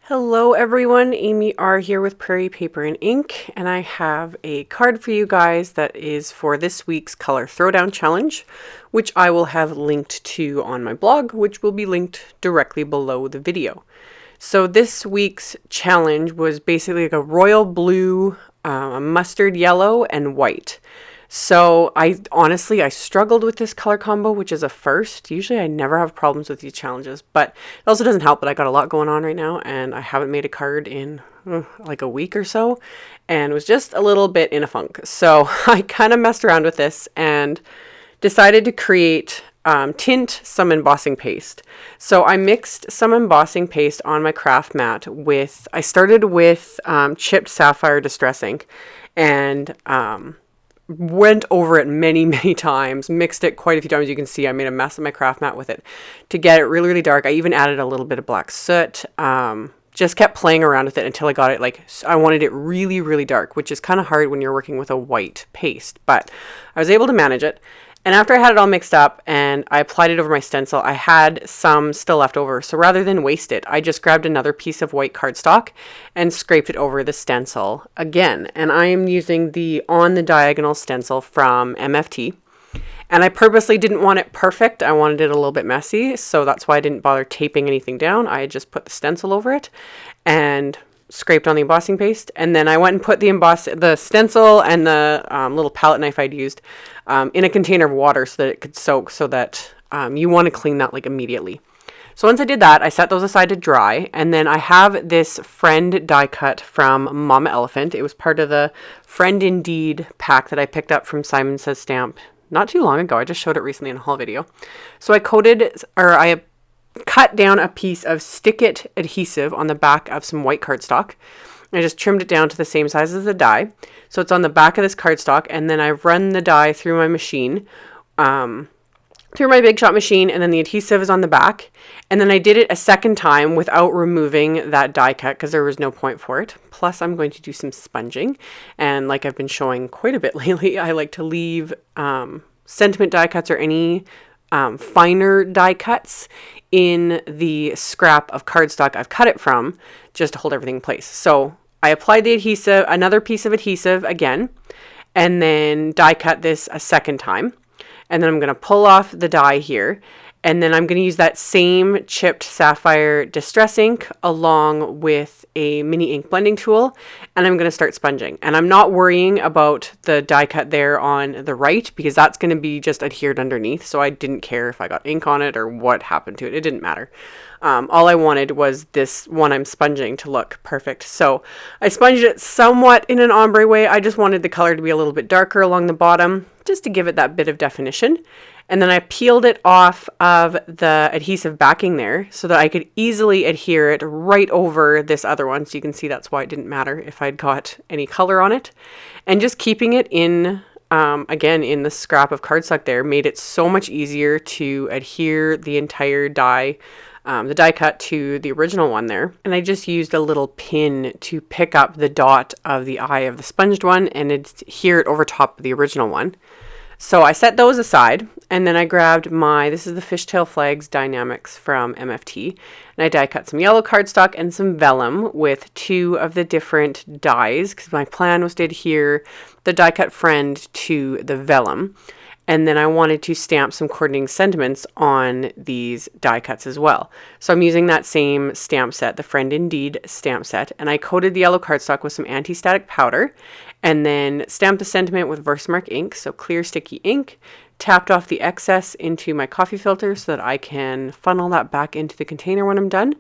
Hello everyone, AmyR here with Prairie Paper and Ink, and I have a card for you guys that is for this week's Color Throwdown Challenge, which I will have linked to on my blog, which will be linked directly below the video. So this week's challenge was basically like a royal blue, a mustard yellow, and white. So I struggled with this color combo, which is a first. Usually I never have problems with these challenges, but it also doesn't help that I got a lot going on right now and I haven't made a card in like a week or so and was just a little bit in a funk. So I kind of messed around with this and decided to create tint some embossing paste. So I mixed some embossing paste on my craft mat with, I started with chipped sapphire distress ink and went over it many times, mixed it quite a few times. You can see I made a mess of my craft mat with it to get it really dark. I even added a little bit of black soot, just kept playing around with it until I got it like, I wanted it really dark, which is kind of hard when you're working with a white paste, but I was able to manage it. And after I had it all mixed up and I applied it over my stencil, I had some still left over. So rather than waste it, I just grabbed another piece of white cardstock and scraped it over the stencil again. And I am using the On the Diagonal stencil from MFT. And I purposely didn't want it perfect. I wanted it a little bit messy. So that's why I didn't bother taping anything down. I just put the stencil over it and scraped on the embossing paste, and then I went and put the stencil and the little palette knife I'd used in a container of water so that it could soak, so that you want to clean that like immediately. So once I did that, I set those aside to dry, and then I have this Friend die cut from Mama Elephant. It was part of the Friend Indeed pack that I picked up from Simon Says Stamp not too long ago. I just showed it recently in a haul video. So I cut down a piece of Stick It adhesive on the back of some white cardstock. I just trimmed it down to the same size as the die. So it's on the back of this cardstock, and then I've run the die through my machine, through my Big Shot machine, and then the adhesive is on the back. And then I did it a second time without removing that die cut because there was no point for it. Plus I'm going to do some sponging. And like I've been showing quite a bit lately, I like to leave sentiment die cuts or any finer die cuts in the scrap of cardstock I've cut it from, just to hold everything in place. So I applied the adhesive, another piece of adhesive again, and then die cut this a second time. And then I'm going to pull off the die here. And then I'm going to use that same chipped sapphire distress ink along with a mini ink blending tool. And I'm going to start sponging. And I'm not worrying about the die cut there on the right because that's going to be just adhered underneath. So I didn't care if I got ink on it or what happened to it. It didn't matter. All I wanted was this one I'm sponging to look perfect. So I sponged it somewhat in an ombre way. I just wanted the color to be a little bit darker along the bottom, just to give it that bit of definition. And then I peeled it off of the adhesive backing there so that I could easily adhere it right over this other one. So you can see that's why it didn't matter if I'd got any color on it. And just keeping it in, again, in the scrap of cardstock there made it so much easier to adhere the entire die, the die cut to the original one there. And I just used a little pin to pick up the dot of the eye of the sponged one and adhere it over top of the original one. So I set those aside, and then I grabbed this is the Fishtail Flags Dynamics from MFT, and I die cut some yellow cardstock and some vellum with two of the different dies, because my plan was to adhere the die cut Friend to the vellum. And then I wanted to stamp some coordinating sentiments on these die cuts as well. So I'm using that same stamp set, the Friend Indeed stamp set, and I coated the yellow cardstock with some anti-static powder and then stamped the sentiment with Versamark ink, so clear sticky ink, tapped off the excess into my coffee filter so that I can funnel that back into the container when I'm done.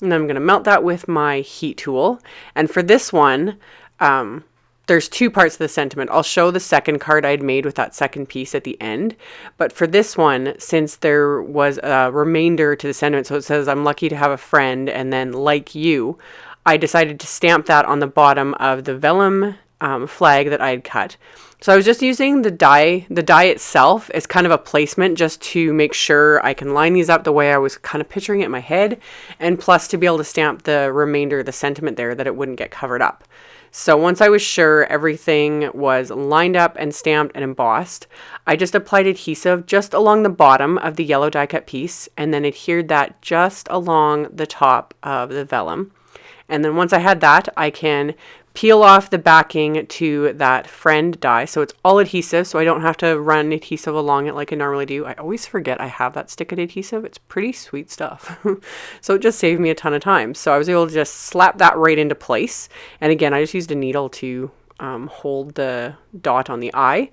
And then I'm going to melt that with my heat tool. And for this one, there's two parts of the sentiment. I'll show the second card I'd made with that second piece at the end. But for this one, since there was a remainder to the sentiment, so it says, I'm lucky to have a friend, and then like you, I decided to stamp that on the bottom of the vellum flag that I had cut. So I was just using the die itself as kind of a placement just to make sure I can line these up the way I was kind of picturing it in my head, and plus to be able to stamp the remainder of the sentiment there that it wouldn't get covered up. So once I was sure everything was lined up and stamped and embossed, I just applied adhesive just along the bottom of the yellow die cut piece and then adhered that just along the top of the vellum. And then once I had that, I can peel off the backing to that friend die. So it's all adhesive, so I don't have to run adhesive along it like I normally do. I always forget I have that stick-it adhesive. It's pretty sweet stuff. So it just saved me a ton of time. So I was able to just slap that right into place. And again, I just used a needle to hold the dot on the eye.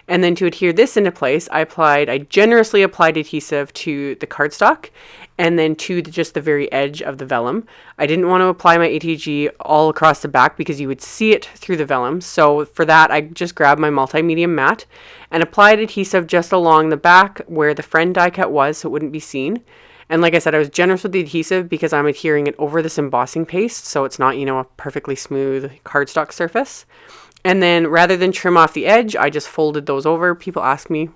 And then to adhere this into place, I generously applied adhesive to the cardstock and then to just the very edge of the vellum. I didn't want to apply my ATG all across the back because you would see it through the vellum. So for that, I just grabbed my multi-medium mat and applied adhesive just along the back where the friend die cut was so it wouldn't be seen. And like I said, I was generous with the adhesive because I'm adhering it over this embossing paste, so it's not, a perfectly smooth cardstock surface. And then rather than trim off the edge, I just folded those over. People ask me,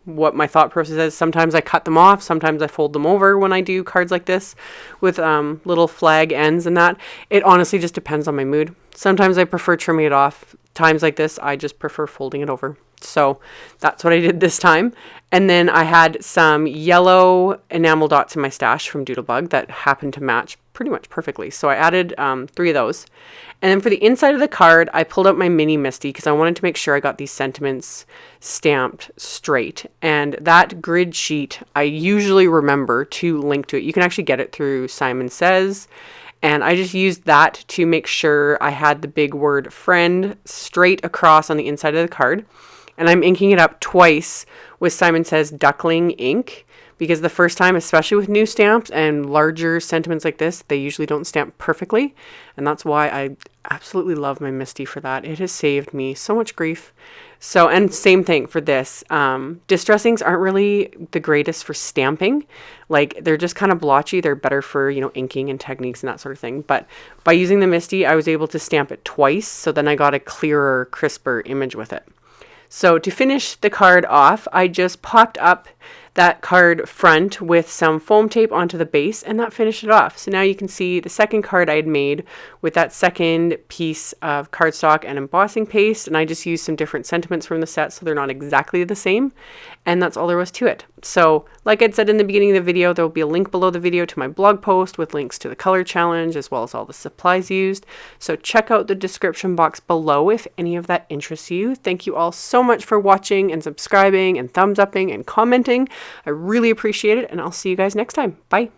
what my thought process is. Sometimes I cut them off. Sometimes I fold them over when I do cards like this with little flag ends and that. It honestly just depends on my mood. Sometimes I prefer trimming it off. Times like this, I just prefer folding it over. So that's what I did this time. And then I had some yellow enamel dots in my stash from Doodlebug that happened to match pretty much perfectly. So I added 3 of those. And then for the inside of the card, I pulled out my mini Misty because I wanted to make sure I got these sentiments stamped straight. And that grid sheet, I usually remember to link to it. You can actually get it through Simon Says. And I just used that to make sure I had the big word friend straight across on the inside of the card. And I'm inking it up twice with Simon Says Duckling ink because the first time, especially with new stamps and larger sentiments like this, they usually don't stamp perfectly. And that's why I absolutely love my Misty for that. It has saved me so much grief. So, and same thing for this. Distressings aren't really the greatest for stamping. Like, they're just kind of blotchy. They're better for, inking and techniques and that sort of thing. But by using the Misty, I was able to stamp it twice. So then I got a clearer, crisper image with it. So to finish the card off, I just popped up that card front with some foam tape onto the base, and that finished it off. So now you can see the second card I had made with that second piece of cardstock and embossing paste, and I just used some different sentiments from the set so they're not exactly the same, and that's all there was to it. So like I'd said in the beginning of the video, there will be a link below the video to my blog post with links to the color challenge as well as all the supplies used. So check out the description box below if any of that interests you. Thank you all so much for watching and subscribing and thumbs upping and commenting. I really appreciate it, and I'll see you guys next time. Bye.